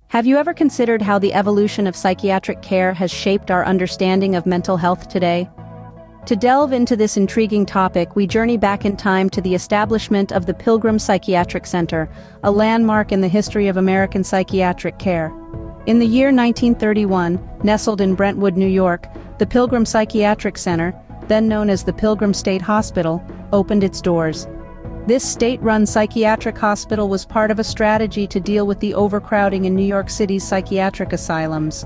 Have you ever considered how the evolution of psychiatric care has shaped our understanding of mental health today? To delve into this intriguing topic, we journey back in time to the establishment of the Pilgrim Psychiatric Center, a landmark in the history of American psychiatric care. In the year 1931, nestled in Brentwood, New York, the Pilgrim Psychiatric Center, then known as the Pilgrim State Hospital, opened its doors. This state-run psychiatric hospital was part of a strategy to deal with the overcrowding in New York City's psychiatric asylums.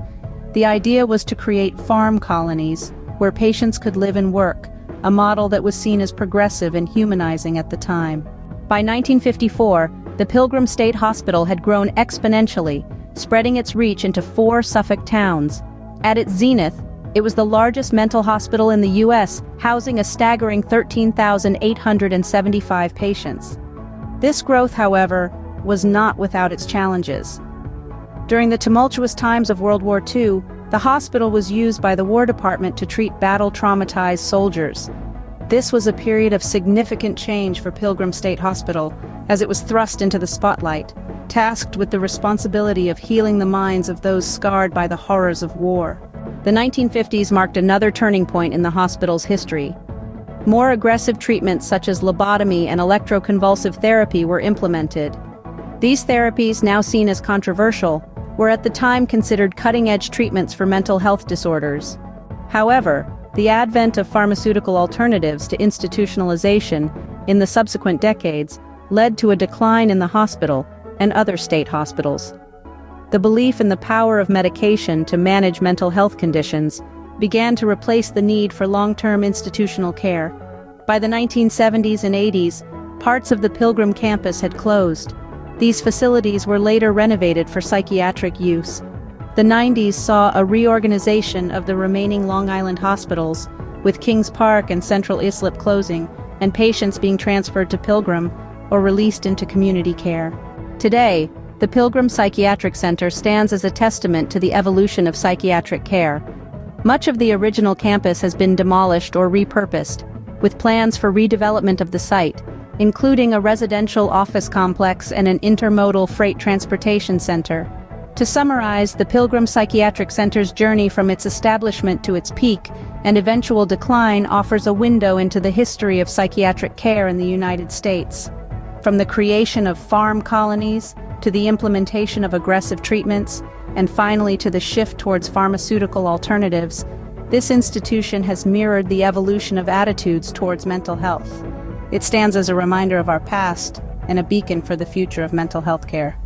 The idea was to create farm colonies, where patients could live and work, a model that was seen as progressive and humanizing at the time. By 1954, the Pilgrim State Hospital had grown exponentially, spreading its reach into 4 Suffolk towns. At its zenith, it was the largest mental hospital in the U.S., housing a staggering 13,875 patients. This growth, however, was not without its challenges. During the tumultuous times of World War II, the hospital was used by the War Department to treat battle-traumatized soldiers. This was a period of significant change for Pilgrim State Hospital, as it was thrust into the spotlight, tasked with the responsibility of healing the minds of those scarred by the horrors of war. The 1950s marked another turning point in the hospital's history. More aggressive treatments such as lobotomy and electroconvulsive therapy were implemented. These therapies, now seen as controversial, were at the time considered cutting-edge treatments for mental health disorders. However, the advent of pharmaceutical alternatives to institutionalization in the subsequent decades led to a decline in the hospital and other state hospitals. The belief in the power of medication to manage mental health conditions began to replace the need for long-term institutional care. By the 1970s and 80s, parts of the Pilgrim campus had closed. These facilities were later renovated for psychiatric use. The 90s saw a reorganization of the remaining Long Island hospitals, with Kings Park and Central Islip closing, and patients being transferred to Pilgrim or released into community care. Today, the Pilgrim Psychiatric Center stands as a testament to the evolution of psychiatric care. Much of the original campus has been demolished or repurposed, with plans for redevelopment of the site, including a residential office complex and an intermodal freight transportation center. To summarize, the Pilgrim Psychiatric Center's journey from its establishment to its peak and eventual decline offers a window into the history of psychiatric care in the United States. From the creation of farm colonies, to the implementation of aggressive treatments, and finally to the shift towards pharmaceutical alternatives, this institution has mirrored the evolution of attitudes towards mental health. It stands as a reminder of our past and a beacon for the future of mental health care.